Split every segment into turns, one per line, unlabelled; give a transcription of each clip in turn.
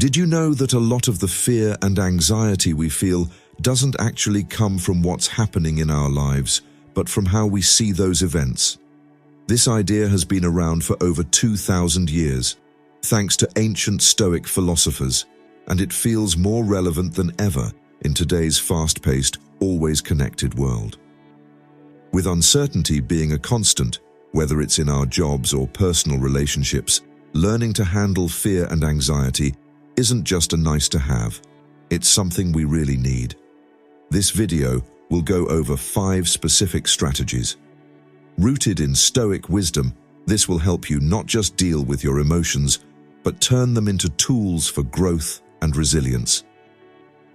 Did you know that a lot of the fear and anxiety we feel doesn't actually come from what's happening in our lives, but from how we see those events? This idea has been around for over 2,000 years, thanks to ancient Stoic philosophers, and it feels more relevant than ever in today's fast-paced, always connected world. With uncertainty being a constant, whether it's in our jobs or personal relationships, learning to handle fear and anxiety isn't just a nice to have, it's something we really need. This video will go over 5 specific strategies. Rooted in Stoic wisdom, this will help you not just deal with your emotions, but turn them into tools for growth and resilience.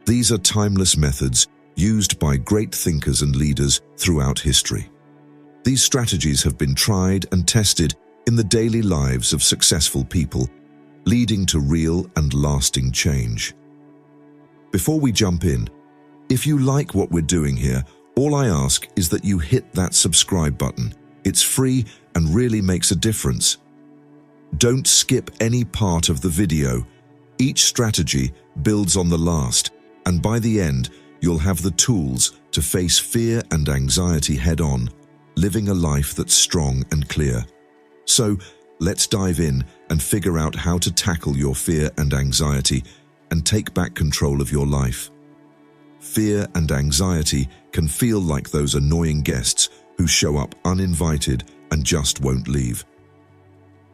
These are timeless methods used by great thinkers and leaders throughout history. These strategies have been tried and tested in the daily lives of successful people, leading to real and lasting change. Before we jump in, if you like what we're doing here, all I ask is that you hit that subscribe button. It's free and really makes a difference. Don't skip any part of the video. Each strategy builds on the last, and by the end, you'll have the tools to face fear and anxiety head-on, living a life that's strong and clear. So, let's dive in and figure out how to tackle your fear and anxiety and take back control of your life. Fear and anxiety can feel like those annoying guests who show up uninvited and just won't leave.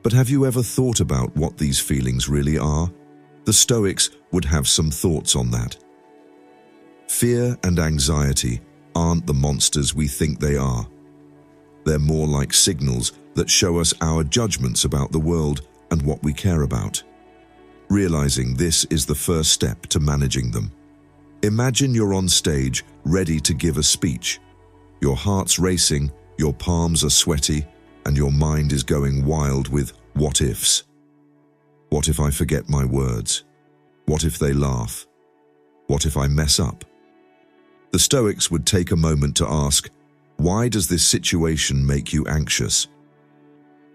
But have you ever thought about what these feelings really are? The Stoics would have some thoughts on that. Fear and anxiety aren't the monsters we think they are. They're more like signals that show us our judgments about the world and what we care about. Realizing this is the first step to managing them. Imagine you're on stage, ready to give a speech. Your heart's racing, your palms are sweaty, and your mind is going wild with what-ifs. What if I forget my words? What if they laugh? What if I mess up? The Stoics would take a moment to ask, why does this situation make you anxious?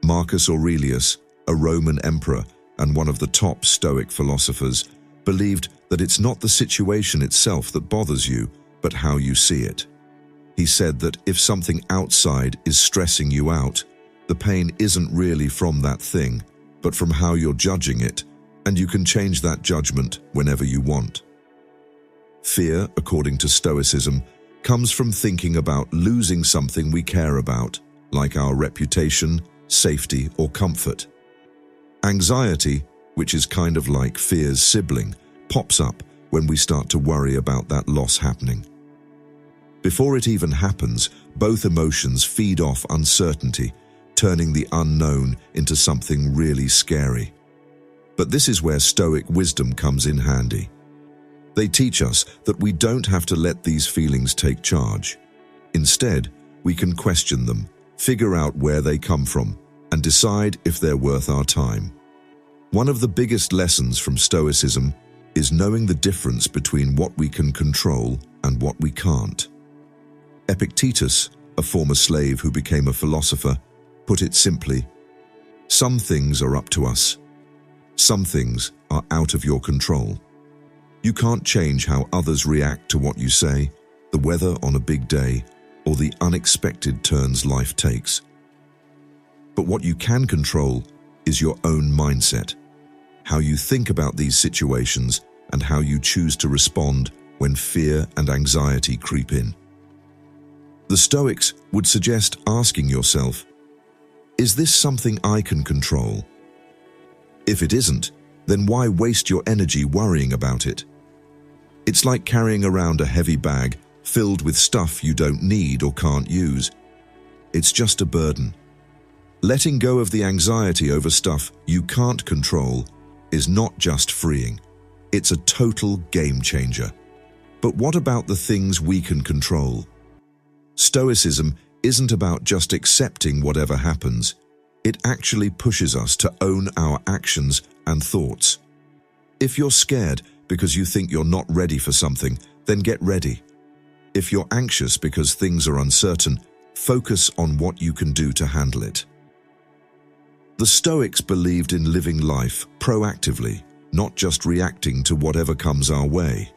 Marcus Aurelius, a Roman emperor and one of the top Stoic philosophers, believed that it's not the situation itself that bothers you, but how you see it. He said that if something outside is stressing you out, the pain isn't really from that thing, but from how you're judging it, and you can change that judgment whenever you want. Fear, according to Stoicism, comes from thinking about losing something we care about, like our reputation, safety, or comfort. Anxiety, which is kind of like fear's sibling, pops up when we start to worry about that loss happening. Before it even happens, both emotions feed off uncertainty, turning the unknown into something really scary. But this is where Stoic wisdom comes in handy. They teach us that we don't have to let these feelings take charge. Instead, we can question them, figure out where they come from, and decide if they're worth our time. One of the biggest lessons from Stoicism is knowing the difference between what we can control and what we can't. Epictetus, a former slave who became a philosopher, put it simply, some things are up to us. Some things are out of your control. You can't change how others react to what you say, the weather on a big day, or the unexpected turns life takes. But what you can control is your own mindset, how you think about these situations and how you choose to respond when fear and anxiety creep in. The Stoics would suggest asking yourself, is this something I can control? If it isn't, then why waste your energy worrying about it? It's like carrying around a heavy bag filled with stuff you don't need or can't use. It's just a burden. Letting go of the anxiety over stuff you can't control is not just freeing, it's a total game changer. But what about the things we can control? Stoicism isn't about just accepting whatever happens. It actually pushes us to own our actions and thoughts. If you're scared because you think you're not ready for something, then get ready. If you're anxious because things are uncertain, focus on what you can do to handle it. The Stoics believed in living life proactively, not just reacting to whatever comes our way.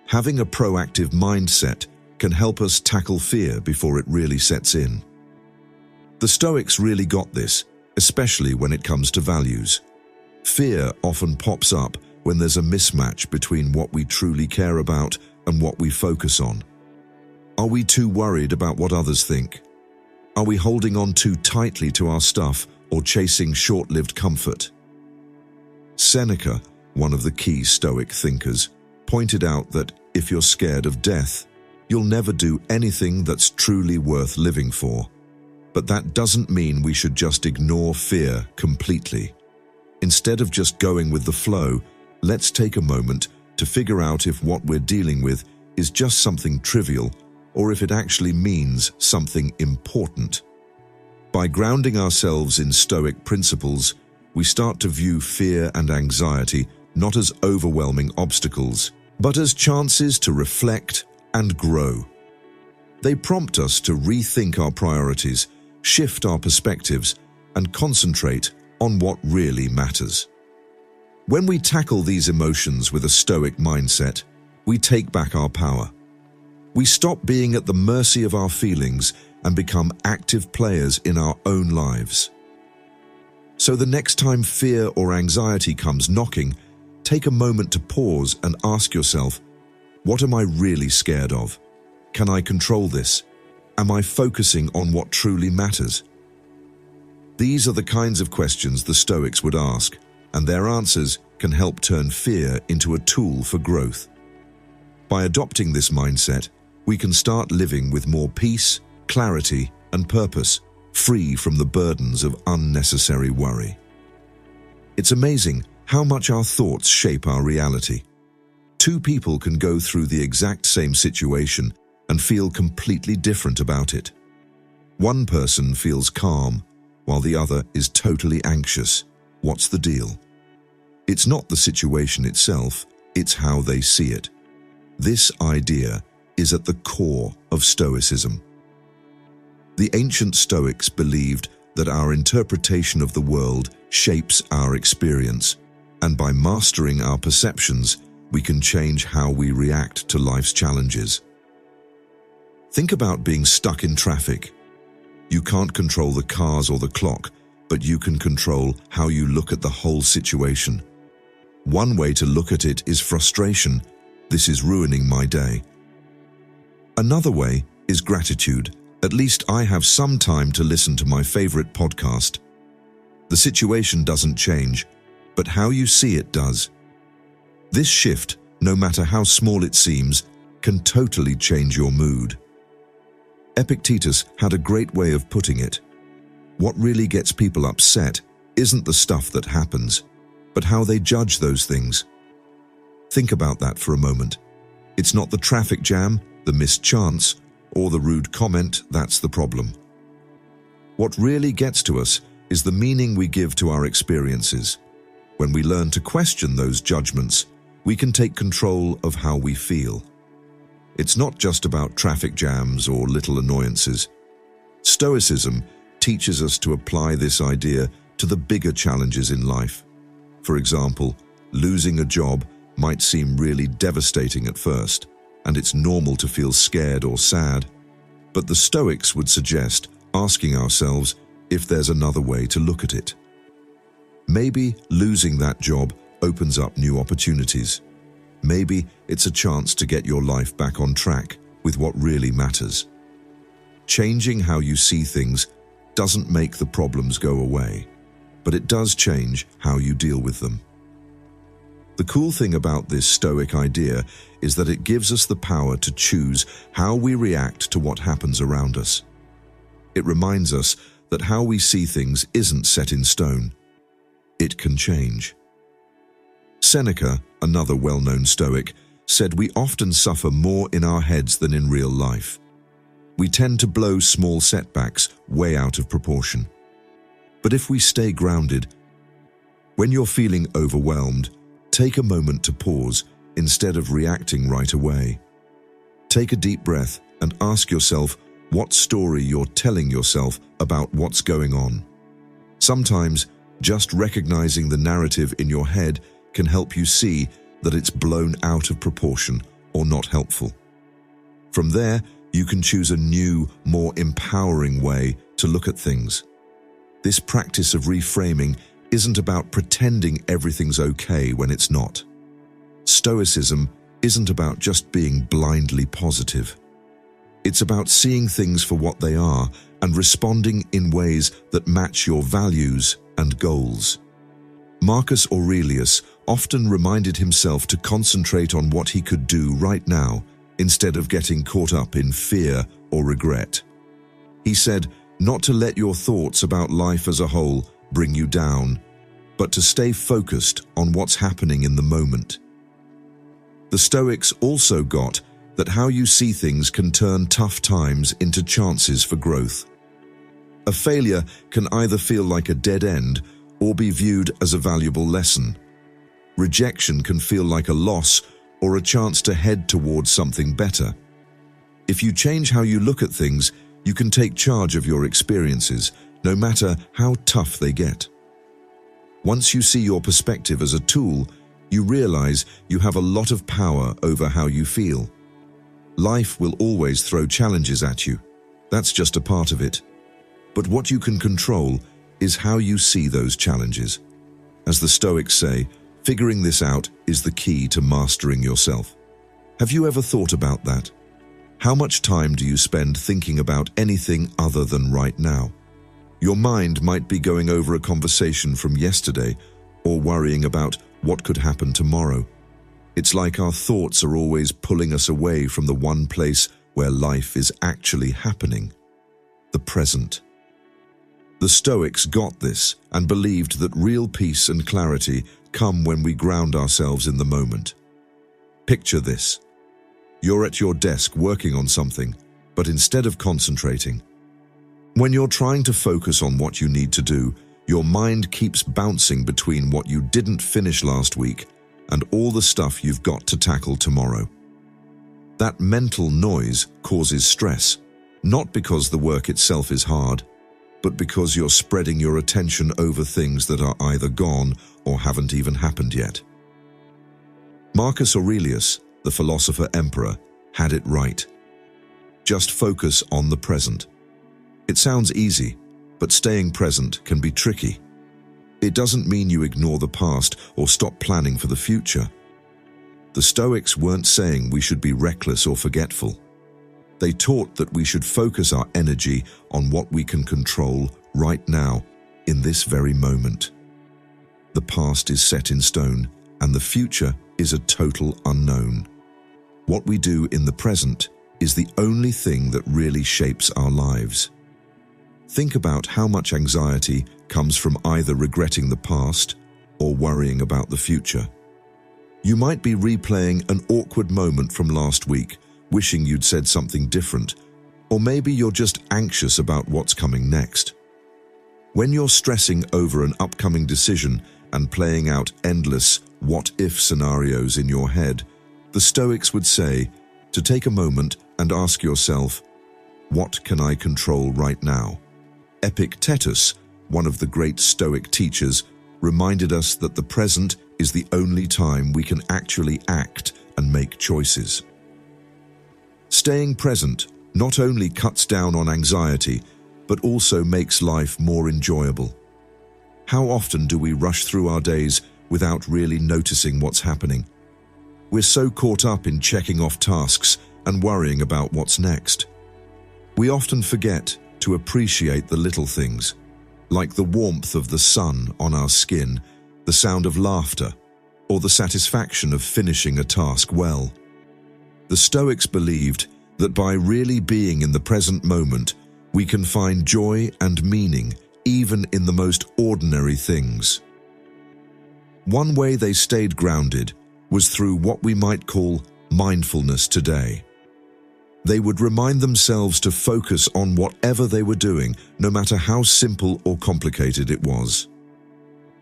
Having a proactive mindset can help us tackle fear before it really sets in. The Stoics really got this, especially when it comes to values. Fear often pops up when there's a mismatch between what we truly care about and what we focus on. Are we too worried about what others think? Are we holding on too tightly to our stuff or chasing short-lived comfort? Seneca, one of the key Stoic thinkers, pointed out that if you're scared of death, you'll never do anything that's truly worth living for. But that doesn't mean we should just ignore fear completely. Instead of just going with the flow, let's take a moment to figure out if what we're dealing with is just something trivial or if it actually means something important. By grounding ourselves in Stoic principles, we start to view fear and anxiety not as overwhelming obstacles, but as chances to reflect and grow. They prompt us to rethink our priorities, shift our perspectives, and concentrate on what really matters. When we tackle these emotions with a Stoic mindset, we take back our power. We stop being at the mercy of our feelings and become active players in our own lives. So the next time fear or anxiety comes knocking, take a moment to pause and ask yourself, what am I really scared of? Can I control this? Am I focusing on what truly matters? These are the kinds of questions the Stoics would ask, and their answers can help turn fear into a tool for growth. By adopting this mindset, we can start living with more peace, clarity, and purpose, free from the burdens of unnecessary worry. It's amazing how much our thoughts shape our reality. Two people can go through the exact same situation and feel completely different about it. One person feels calm, while the other is totally anxious. What's the deal? It's not the situation itself, it's how they see it. This idea is at the core of Stoicism. The ancient Stoics believed that our interpretation of the world shapes our experience, and by mastering our perceptions, we can change how we react to life's challenges. Think about being stuck in traffic. You can't control the cars or the clock, but you can control how you look at the whole situation. One way to look at it is frustration. This is ruining my day. Another way is gratitude. At least I have some time to listen to my favorite podcast. The situation doesn't change, but how you see it does. This shift, no matter how small it seems, can totally change your mood. Epictetus had a great way of putting it. What really gets people upset isn't the stuff that happens, but how they judge those things. Think about that for a moment. It's not the traffic jam, the missed chance, or the rude comment that's the problem. What really gets to us is the meaning we give to our experiences. When we learn to question those judgments, we can take control of how we feel. It's not just about traffic jams or little annoyances. Stoicism teaches us to apply this idea to the bigger challenges in life. For example, losing a job might seem really devastating at first, and it's normal to feel scared or sad. But the Stoics would suggest asking ourselves if there's another way to look at it. Maybe losing that job opens up new opportunities. Maybe it's a chance to get your life back on track with what really matters. Changing how you see things doesn't make the problems go away, but it does change how you deal with them. The cool thing about this Stoic idea is that it gives us the power to choose how we react to what happens around us. It reminds us that how we see things isn't set in stone. It can change. Seneca, another well-known Stoic, said we often suffer more in our heads than in real life. We tend to blow small setbacks way out of proportion. But if we stay grounded, when you're feeling overwhelmed, take a moment to pause instead of reacting right away. Take a deep breath and ask yourself what story you're telling yourself about what's going on. Sometimes, just recognizing the narrative in your head can help you see that it's blown out of proportion or not helpful. From there, you can choose a new, more empowering way to look at things. This practice of reframing isn't about pretending everything's okay when it's not. Stoicism isn't about just being blindly positive. It's about seeing things for what they are and responding in ways that match your values and goals. Marcus Aurelius often reminded himself to concentrate on what he could do right now instead of getting caught up in fear or regret. He said, not to let your thoughts about life as a whole bring you down, but to stay focused on what's happening in the moment. The Stoics also got that how you see things can turn tough times into chances for growth. A failure can either feel like a dead end or be viewed as a valuable lesson. Rejection can feel like a loss or a chance to head towards something better. If you change how you look at things, you can take charge of your experiences, no matter how tough they get. Once you see your perspective as a tool, you realize you have a lot of power over how you feel. Life will always throw challenges at you. That's just a part of it. But what you can control is how you see those challenges. As the Stoics say, figuring this out is the key to mastering yourself. Have you ever thought about that? How much time do you spend thinking about anything other than right now? Your mind might be going over a conversation from yesterday or worrying about what could happen tomorrow. It's like our thoughts are always pulling us away from the one place where life is actually happening, the present. The Stoics got this and believed that real peace and clarity come when we ground ourselves in the moment. Picture this. You're at your desk working on something, but instead of concentrating, when you're trying to focus on what you need to do, your mind keeps bouncing between what you didn't finish last week and all the stuff you've got to tackle tomorrow. That mental noise causes stress, not because the work itself is hard, but because you're spreading your attention over things that are either gone or haven't even happened yet. Marcus Aurelius, the philosopher-emperor, had it right. Just focus on the present. It sounds easy, but staying present can be tricky. It doesn't mean you ignore the past or stop planning for the future. The Stoics weren't saying we should be reckless or forgetful. They taught that we should focus our energy on what we can control right now, in this very moment. The past is set in stone, and the future is a total unknown. What we do in the present is the only thing that really shapes our lives. Think about how much anxiety comes from either regretting the past or worrying about the future. You might be replaying an awkward moment from last week, wishing you'd said something different, or maybe you're just anxious about what's coming next. When you're stressing over an upcoming decision and playing out endless what-if scenarios in your head, the Stoics would say to take a moment and ask yourself, what can I control right now? Epictetus, one of the great Stoic teachers, reminded us that the present is the only time we can actually act and make choices. Staying present not only cuts down on anxiety, but also makes life more enjoyable. How often do we rush through our days without really noticing what's happening? We're so caught up in checking off tasks and worrying about what's next. We often forget to appreciate the little things, like the warmth of the sun on our skin, the sound of laughter, or the satisfaction of finishing a task well. The Stoics believed that by really being in the present moment, we can find joy and meaning even in the most ordinary things. One way they stayed grounded was through what we might call mindfulness today. They would remind themselves to focus on whatever they were doing, no matter how simple or complicated it was.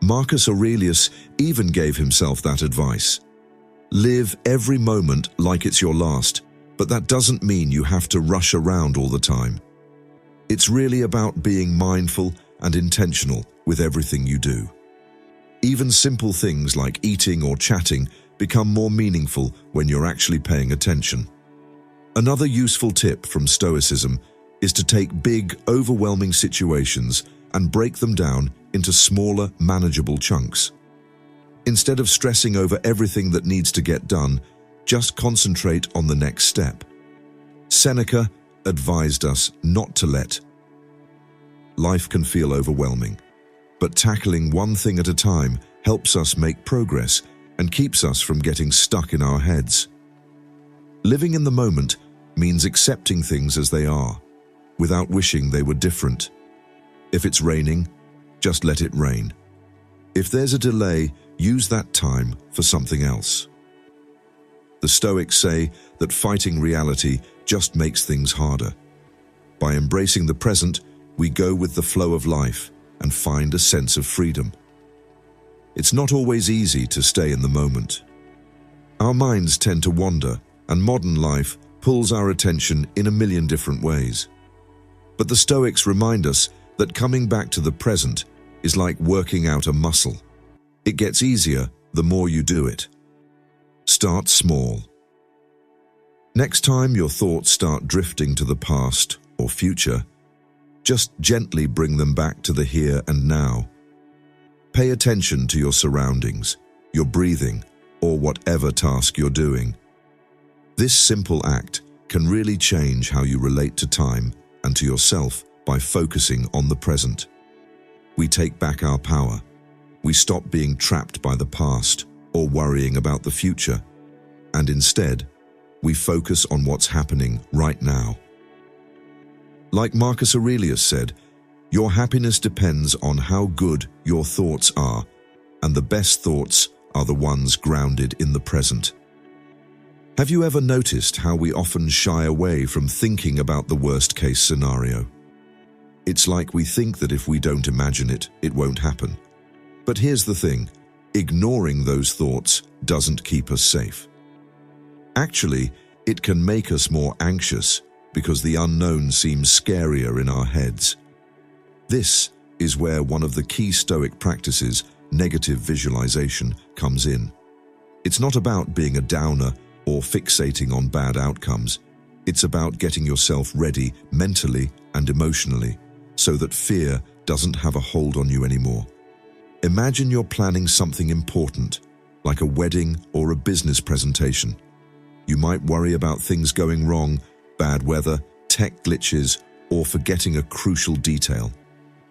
Marcus Aurelius even gave himself that advice. Live every moment like it's your last, but that doesn't mean you have to rush around all the time. It's really about being mindful and intentional with everything you do. Even simple things like eating or chatting become more meaningful when you're actually paying attention. Another useful tip from Stoicism is to take big, overwhelming situations and break them down into smaller, manageable chunks. Instead of stressing over everything that needs to get done, just concentrate on the next step. Seneca advised us not to let life can feel overwhelming, but tackling one thing at a time helps us make progress and keeps us from getting stuck in our heads. Living in the moment means accepting things as they are, without wishing they were different. If it's raining, just let it rain. If there's a delay, use that time for something else. The Stoics say that fighting reality just makes things harder. By embracing the present, we go with the flow of life and find a sense of freedom. It's not always easy to stay in the moment. Our minds tend to wander, and modern life pulls our attention in a million different ways. But the Stoics remind us that coming back to the present is like working out a muscle. It gets easier the more you do it. Start small. Next time your thoughts start drifting to the past or future, just gently bring them back to the here and now. Pay attention to your surroundings, your breathing, or whatever task you're doing. This simple act can really change how you relate to time and to yourself by focusing on the present. We take back our power. We stop being trapped by the past or worrying about the future, and instead, we focus on what's happening right now. Like Marcus Aurelius said, your happiness depends on how good your thoughts are, and the best thoughts are the ones grounded in the present. Have you ever noticed how we often shy away from thinking about the worst-case scenario? It's like we think that if we don't imagine it, it won't happen. But here's the thing, ignoring those thoughts doesn't keep us safe. Actually, it can make us more anxious because the unknown seems scarier in our heads. This is where one of the key Stoic practices, negative visualization, comes in. It's not about being a downer or fixating on bad outcomes. It's about getting yourself ready mentally and emotionally so that fear doesn't have a hold on you anymore. Imagine you're planning something important, like a wedding or a business presentation. You might worry about things going wrong, bad weather, tech glitches, or forgetting a crucial detail.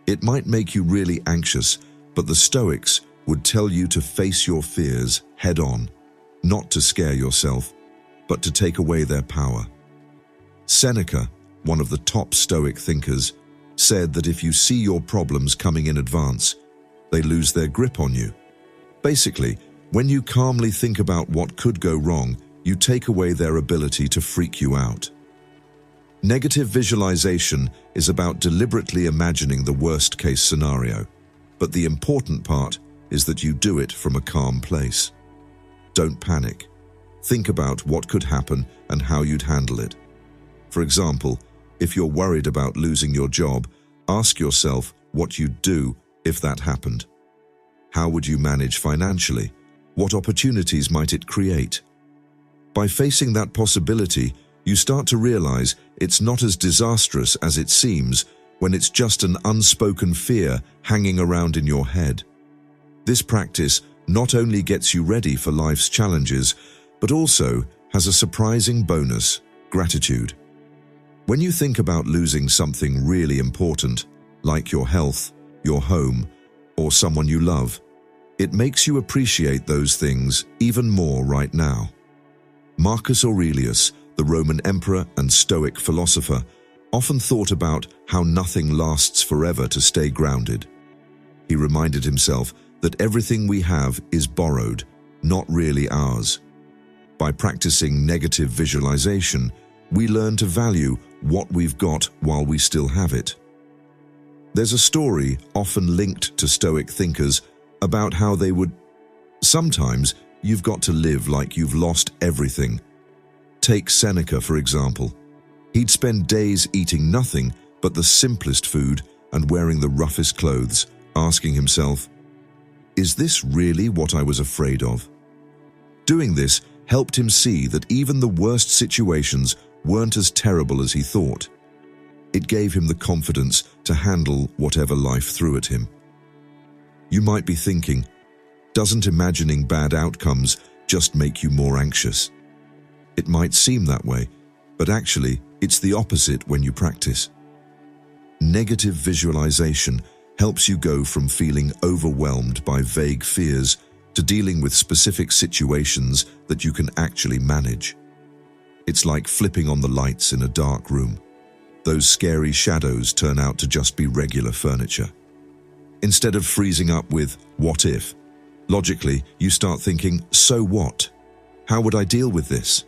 It might make you really anxious, but the Stoics would tell you to face your fears head on, not to scare yourself, but to take away their power. Seneca, one of the top Stoic thinkers, said that if you see your problems coming in advance, they lose their grip on you. Basically, when you calmly think about what could go wrong, you take away their ability to freak you out. Negative visualization is about deliberately imagining the worst-case scenario, but the important part is that you do it from a calm place. Don't panic. Think about what could happen and how you'd handle it. For example, if you're worried about losing your job, ask yourself what you'd do if that happened. How would you manage financially? What opportunities might it create? By facing that possibility, you start to realize it's not as disastrous as it seems when it's just an unspoken fear hanging around in your head. This practice not only gets you ready for life's challenges, but also has a surprising bonus: gratitude. When you think about losing something really important, like your health, your home, or someone you love, it makes you appreciate those things even more right now. Marcus Aurelius, the Roman emperor and Stoic philosopher, often thought about how nothing lasts forever to stay grounded. He reminded himself that everything we have is borrowed, not really ours. By practicing negative visualization, we learn to value what we've got while we still have it. There's a story often linked to Stoic thinkers about how they would, sometimes you've got to live like you've lost everything. Take Seneca, for example. He'd spend days eating nothing but the simplest food and wearing the roughest clothes, asking himself, is this really what I was afraid of? Doing this helped him see that even the worst situations weren't as terrible as he thought. It gave him the confidence to handle whatever life threw at him. You might be thinking, doesn't imagining bad outcomes just make you more anxious? It might seem that way, but actually, it's the opposite when you practice. Negative visualization helps you go from feeling overwhelmed by vague fears to dealing with specific situations that you can actually manage. It's like flipping on the lights in a dark room. Those scary shadows turn out to just be regular furniture. Instead of freezing up with, what if? Logically, you start thinking, so what? How would I deal with this?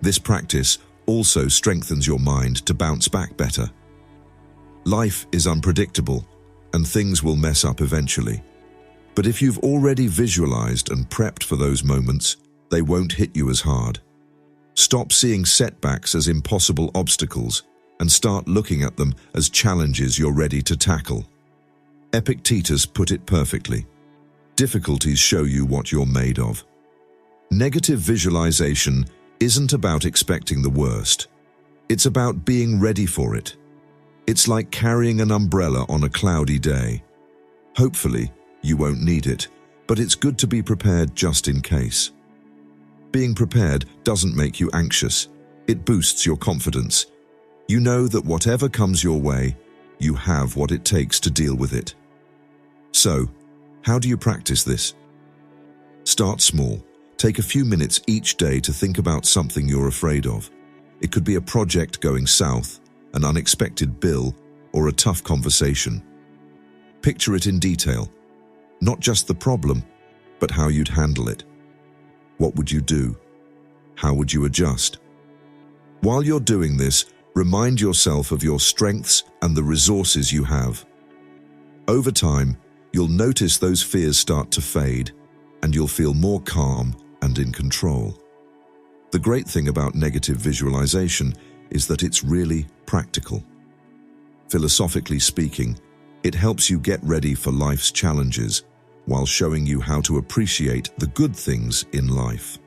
This practice also strengthens your mind to bounce back better. Life is unpredictable, and things will mess up eventually. But if you've already visualized and prepped for those moments, they won't hit you as hard. Stop seeing setbacks as impossible obstacles and start looking at them as challenges you're ready to tackle. Epictetus put it perfectly. Difficulties show you what you're made of. Negative visualization isn't about expecting the worst. It's about being ready for it. It's like carrying an umbrella on a cloudy day. Hopefully, you won't need it, but it's good to be prepared just in case. Being prepared doesn't make you anxious. It boosts your confidence. You know that whatever comes your way, you have what it takes to deal with it. So, how do you practice this? Start small. Take a few minutes each day to think about something you're afraid of. It could be a project going south, an unexpected bill, or a tough conversation. Picture it in detail. Not just the problem, but how you'd handle it. What would you do? How would you adjust? While you're doing this, remind yourself of your strengths and the resources you have. Over time, you'll notice those fears start to fade, and you'll feel more calm and in control. The great thing about negative visualization is that it's really practical. Philosophically speaking, it helps you get ready for life's challenges while showing you how to appreciate the good things in life.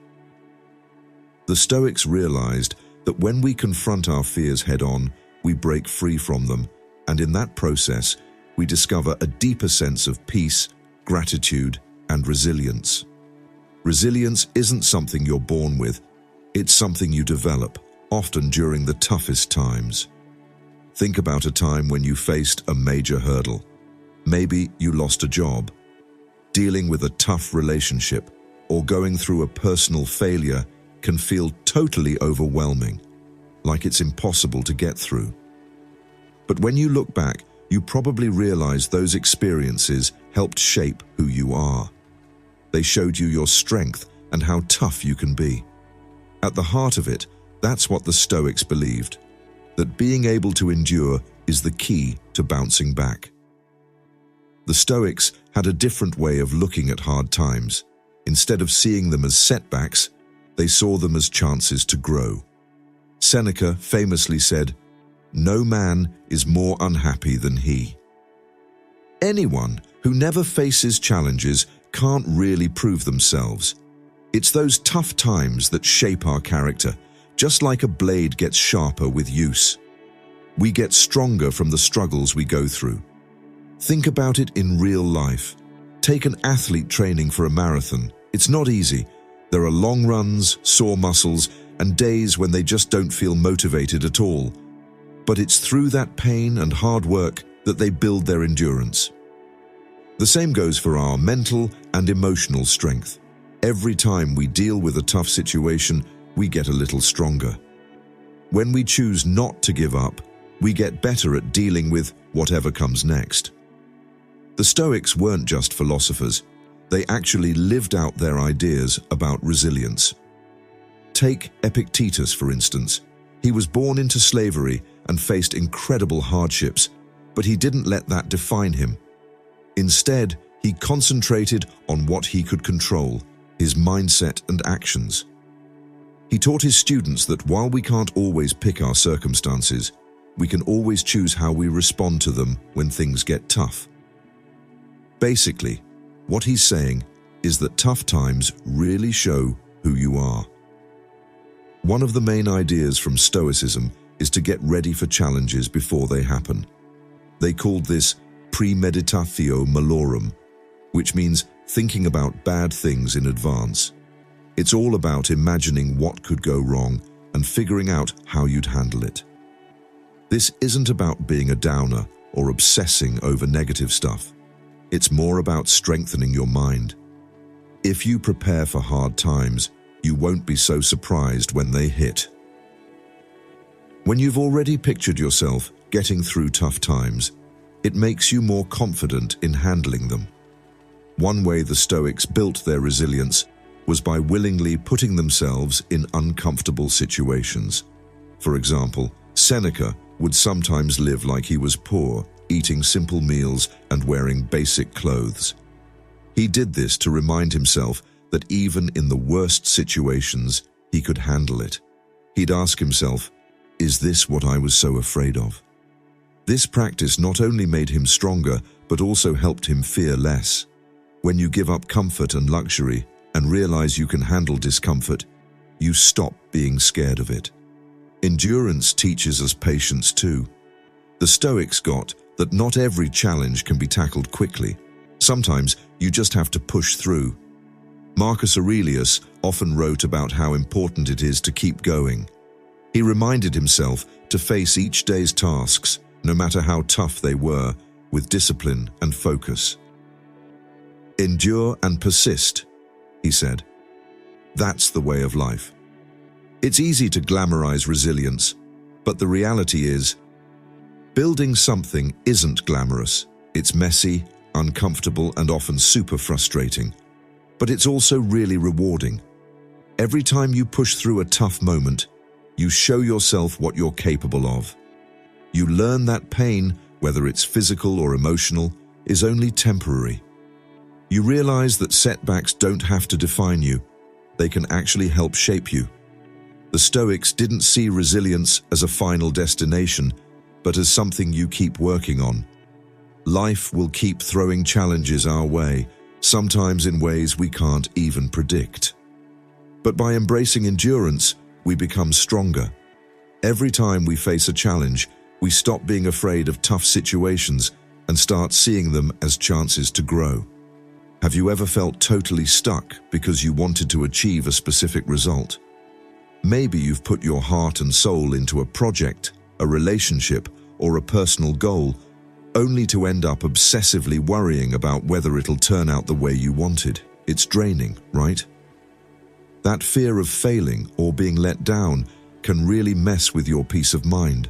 The Stoics realized that when we confront our fears head-on, we break free from them, and in that process, we discover a deeper sense of peace, gratitude, and resilience. Resilience isn't something you're born with, it's something you develop, often during the toughest times. Think about a time when you faced a major hurdle. Maybe you lost a job. Dealing with a tough relationship or going through a personal failure can feel totally overwhelming, like it's impossible to get through. But when you look back, you probably realize those experiences helped shape who you are. They showed you your strength and how tough you can be. At the heart of it, that's what the Stoics believed, that being able to endure is the key to bouncing back. The Stoics had a different way of looking at hard times. Instead of seeing them as setbacks, they saw them as chances to grow. Seneca famously said, "No man is more unhappy than he." Anyone who never faces challenges can't really prove themselves. It's those tough times that shape our character, just like a blade gets sharper with use. We get stronger from the struggles we go through. Think about it in real life. Take an athlete training for a marathon. It's not easy. There are long runs, sore muscles, and days when they just don't feel motivated at all. But it's through that pain and hard work that they build their endurance. The same goes for our mental and emotional strength. Every time we deal with a tough situation, we get a little stronger. When we choose not to give up, we get better at dealing with whatever comes next. The Stoics weren't just philosophers. They actually lived out their ideas about resilience. Take Epictetus, for instance. He was born into slavery and faced incredible hardships, but he didn't let that define him. Instead, he concentrated on what he could control, his mindset and actions. He taught his students that while we can't always pick our circumstances, we can always choose how we respond to them when things get tough. Basically, What he's saying is that tough times really show who you are. One of the main ideas from Stoicism is to get ready for challenges before they happen. They called this premeditatio malorum, which means thinking about bad things in advance. It's all about imagining what could go wrong and figuring out how you'd handle it. This isn't about being a downer or obsessing over negative stuff. It's more about strengthening your mind. If you prepare for hard times, you won't be so surprised when they hit. When you've already pictured yourself getting through tough times, it makes you more confident in handling them. One way the Stoics built their resilience was by willingly putting themselves in uncomfortable situations. For example, Seneca would sometimes live like he was poor, eating simple meals and wearing basic clothes. He did this to remind himself that even in the worst situations, he could handle it. He'd ask himself, "Is this what I was so afraid of?" This practice not only made him stronger, but also helped him fear less. When you give up comfort and luxury and realize you can handle discomfort, you stop being scared of it. Endurance teaches us patience too. The Stoics got that not every challenge can be tackled quickly. Sometimes you just have to push through. Marcus Aurelius often wrote about how important it is to keep going. He reminded himself to face each day's tasks, no matter how tough they were, with discipline and focus. "Endure and persist," he said. That's the way of life. It's easy to glamorize resilience, but the reality is, building something isn't glamorous. It's messy, uncomfortable, and often super frustrating. But it's also really rewarding. Every time you push through a tough moment, you show yourself what you're capable of. You learn that pain, whether it's physical or emotional, is only temporary. You realize that setbacks don't have to define you. They can actually help shape you. The Stoics didn't see resilience as a final destination, but as something you keep working on. Life will keep throwing challenges our way, sometimes in ways we can't even predict. But by embracing endurance, we become stronger. Every time we face a challenge, we stop being afraid of tough situations and start seeing them as chances to grow. Have you ever felt totally stuck because you wanted to achieve a specific result? Maybe you've put your heart and soul into a project, a relationship, or a personal goal, only to end up obsessively worrying about whether it'll turn out the way you wanted. It's draining, right? That fear of failing or being let down can really mess with your peace of mind.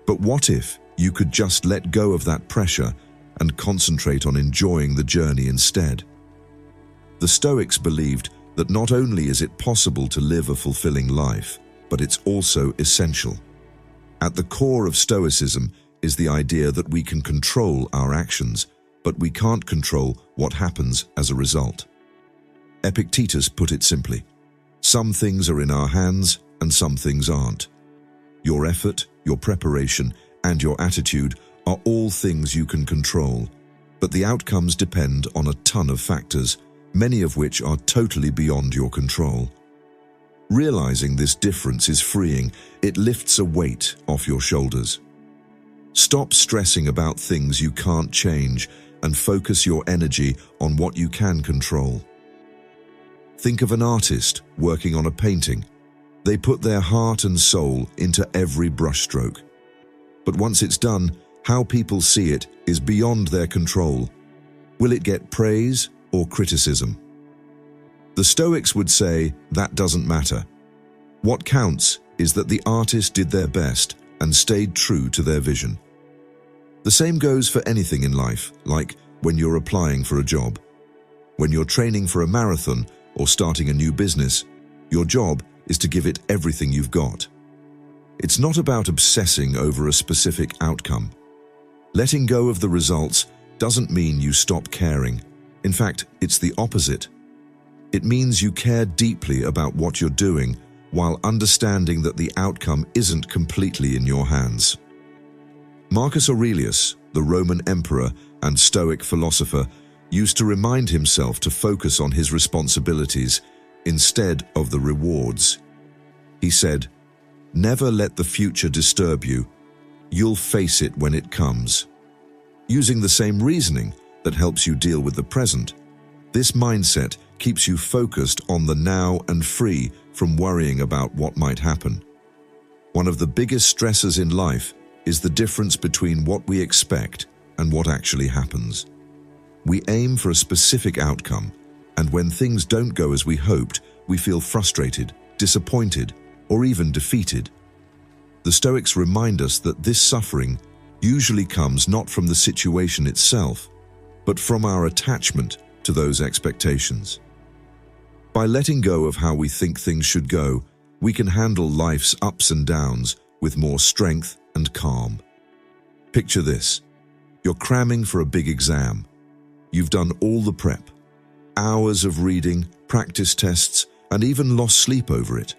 But what if you could just let go of that pressure and concentrate on enjoying the journey instead? The Stoics believed that not only is it possible to live a fulfilling life, but it's also essential. At the core of Stoicism is the idea that we can control our actions, but we can't control what happens as a result. Epictetus put it simply: some things are in our hands and some things aren't. Your effort, your preparation, and your attitude are all things you can control, but the outcomes depend on a ton of factors, many of which are totally beyond your control. Realizing this difference is freeing. It lifts a weight off your shoulders. Stop stressing about things you can't change and focus your energy on what you can control. Think of an artist working on a painting. They put their heart and soul into every brushstroke. But once it's done, how people see it is beyond their control. Will it get praise or criticism? The Stoics would say that doesn't matter. What counts is that the artist did their best and stayed true to their vision. The same goes for anything in life, like when you're applying for a job. When you're training for a marathon or starting a new business, your job is to give it everything you've got. It's not about obsessing over a specific outcome. Letting go of the results doesn't mean you stop caring. In fact, it's the opposite. It means you care deeply about what you're doing while understanding that the outcome isn't completely in your hands. Marcus Aurelius, the Roman emperor and Stoic philosopher, used to remind himself to focus on his responsibilities instead of the rewards. He said, "Never let the future disturb you. You'll face it when it comes." Using the same reasoning that helps you deal with the present, this mindset keeps you focused on the now and free from worrying about what might happen. One of the biggest stressors in life is the difference between what we expect and what actually happens. We aim for a specific outcome, and when things don't go as we hoped, we feel frustrated, disappointed, or even defeated. The Stoics remind us that this suffering usually comes not from the situation itself, but from our attachment to those expectations. By letting go of how we think things should go, we can handle life's ups and downs with more strength and calm. Picture this. You're cramming for a big exam. You've done all the prep, hours of reading, practice tests, and even lost sleep over it.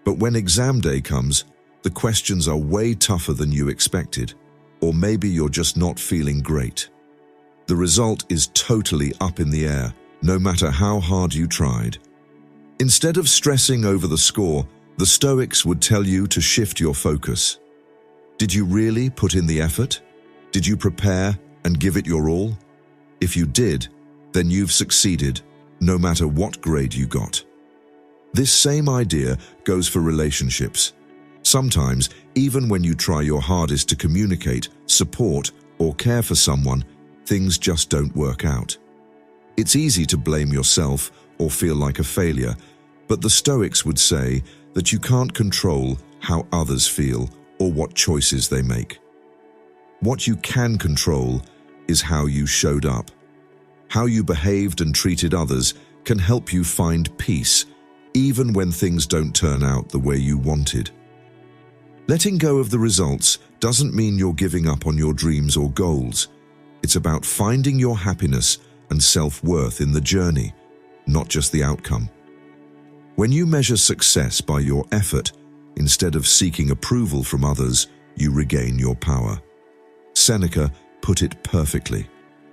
But when exam day comes, the questions are way tougher than you expected, or maybe you're just not feeling great. The result is totally up in the air, no matter how hard you tried. Instead of stressing over the score, the Stoics would tell you to shift your focus. Did you really put in the effort? Did you prepare and give it your all? If you did, then you've succeeded, no matter what grade you got. This same idea goes for relationships. Sometimes, even when you try your hardest to communicate, support, or care for someone, things just don't work out. It's easy to blame yourself or feel like a failure, but the Stoics would say that you can't control how others feel or what choices they make. What you can control is how you showed up. How you behaved and treated others can help you find peace, even when things don't turn out the way you wanted. Letting go of the results doesn't mean you're giving up on your dreams or goals. It's about finding your happiness and self-worth in the journey, not just the outcome. When you measure success by your effort, instead of seeking approval from others, you regain your power. Seneca put it perfectly.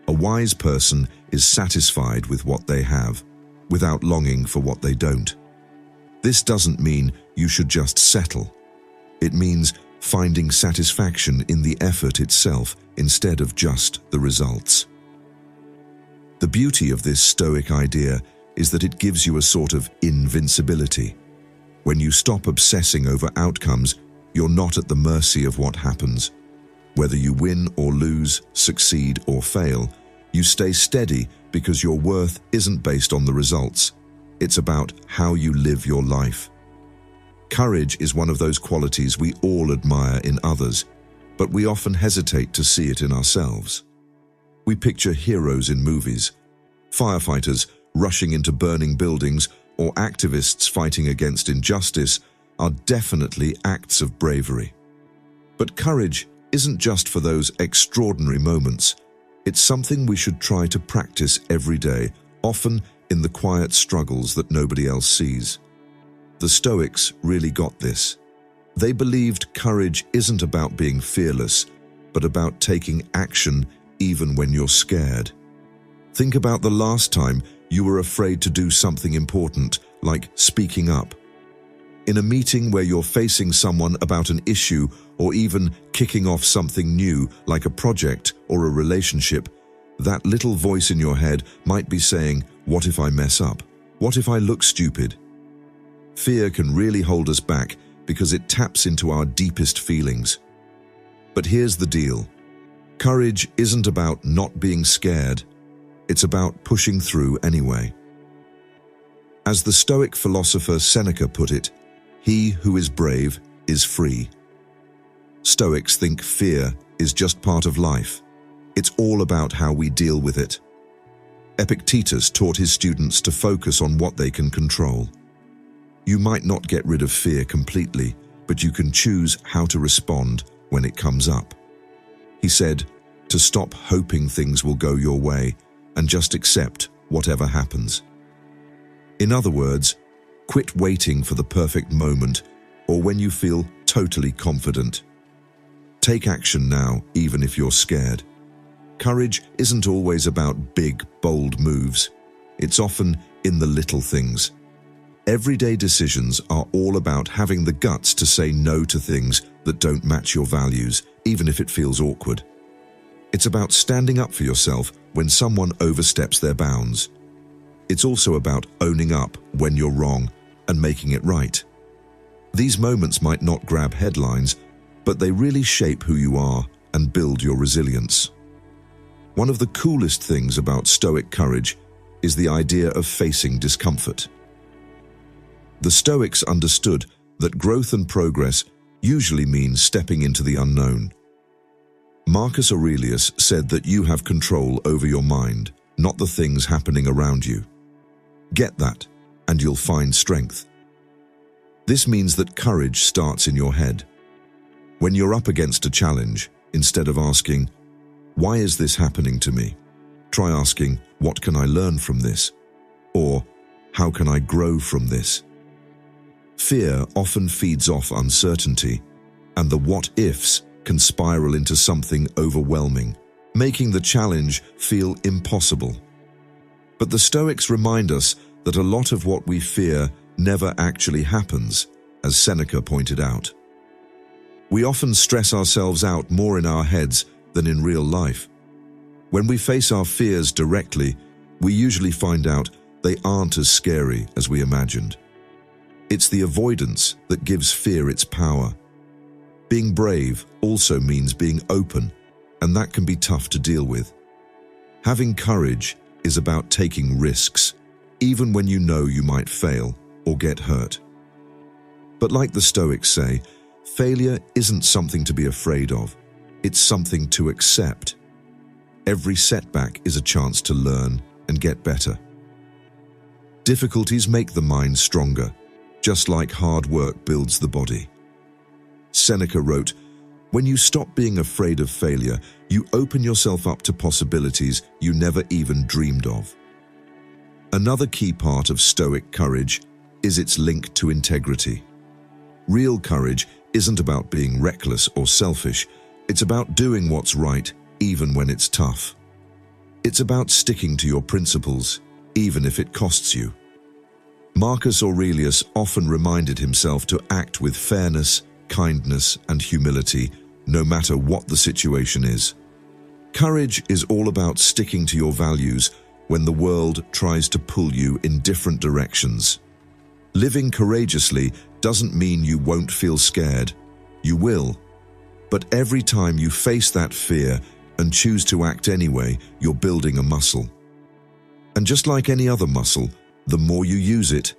A wise person is satisfied with what they have, without longing for what they don't. This doesn't mean you should just settle. It means finding satisfaction in the effort itself instead of just the results. The beauty of this Stoic idea is that it gives you a sort of invincibility. When you stop obsessing over outcomes, you're not at the mercy of what happens. Whether you win or lose, succeed or fail, you stay steady because your worth isn't based on the results. It's about how you live your life. Courage is one of those qualities we all admire in others, but we often hesitate to see it in ourselves. We picture heroes in movies, firefighters rushing into burning buildings, or activists fighting against injustice are definitely acts of bravery. But courage isn't just for those extraordinary moments. It's something we should try to practice every day, often in the quiet struggles that nobody else sees. The Stoics really got this. They believed courage isn't about being fearless, but about taking action even when you're scared. Think about the last time you were afraid to do something important, like speaking up. In a meeting where you're facing someone about an issue, or even kicking off something new, like a project or a relationship, that little voice in your head might be saying, "What if I mess up? What if I look stupid?" Fear can really hold us back because it taps into our deepest feelings. But here's the deal. Courage isn't about not being scared. It's about pushing through anyway. As the Stoic philosopher Seneca put it, "He who is brave is free." Stoics think fear is just part of life. It's all about how we deal with it. Epictetus taught his students to focus on what they can control. You might not get rid of fear completely, but you can choose how to respond when it comes up. He said, to stop hoping things will go your way and just accept whatever happens. In other words, quit waiting for the perfect moment or when you feel totally confident. Take action now, even if you're scared. Courage isn't always about big, bold moves. It's often in the little things. Everyday decisions are all about having the guts to say no to things that don't match your values, even if it feels awkward. It's about standing up for yourself when someone oversteps their bounds. It's also about owning up when you're wrong and making it right. These moments might not grab headlines, but they really shape who you are and build your resilience. One of the coolest things about Stoic courage is the idea of facing discomfort. The Stoics understood that growth and progress usually means stepping into the unknown. Marcus Aurelius said that you have control over your mind, not the things happening around you. Get that, and you'll find strength. This means that courage starts in your head. When you're up against a challenge, instead of asking, "Why is this happening to me?" try asking, "What can I learn from this?" Or, "How can I grow from this?" Fear often feeds off uncertainty, and the what-ifs can spiral into something overwhelming, making the challenge feel impossible. But the Stoics remind us that a lot of what we fear never actually happens, as Seneca pointed out. We often stress ourselves out more in our heads than in real life. When we face our fears directly, we usually find out they aren't as scary as we imagined. It's the avoidance that gives fear its power. Being brave also means being open, and that can be tough to deal with. Having courage is about taking risks, even when you know you might fail or get hurt. But like the Stoics say, failure isn't something to be afraid of. It's something to accept. Every setback is a chance to learn and get better. Difficulties make the mind stronger, just like hard work builds the body. Seneca wrote, "When you stop being afraid of failure, you open yourself up to possibilities you never even dreamed of." Another key part of Stoic courage is its link to integrity. Real courage isn't about being reckless or selfish. It's about doing what's right, even when it's tough. It's about sticking to your principles, even if it costs you. Marcus Aurelius often reminded himself to act with fairness, kindness, and humility, no matter what the situation is. Courage is all about sticking to your values when the world tries to pull you in different directions. Living courageously doesn't mean you won't feel scared. You will. But every time you face that fear and choose to act anyway, you're building a muscle. And just like any other muscle, the more you use it,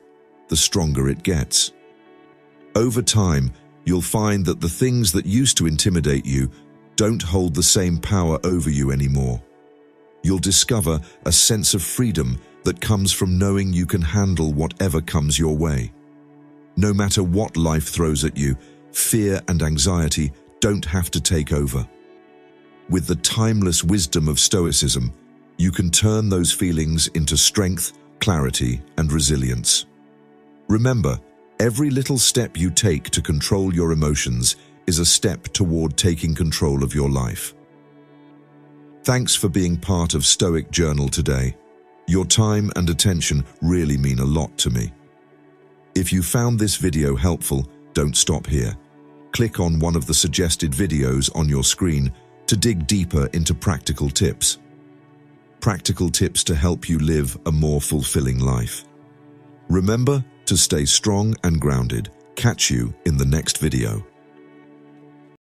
the stronger it gets. Over time, you'll find that the things that used to intimidate you don't hold the same power over you anymore. You'll discover a sense of freedom that comes from knowing you can handle whatever comes your way. No matter what life throws at you, fear and anxiety don't have to take over. With the timeless wisdom of Stoicism, you can turn those feelings into strength, clarity, and resilience. Remember, every little step you take to control your emotions is a step toward taking control of your life. Thanks for being part of Stoic Journal today. Your time and attention really mean a lot to me. If you found this video helpful, don't stop here. Click on one of the suggested videos on your screen to dig deeper into practical tips. Practical tips to help you live a more fulfilling life. Remember to stay strong and grounded. Catch you in the next video.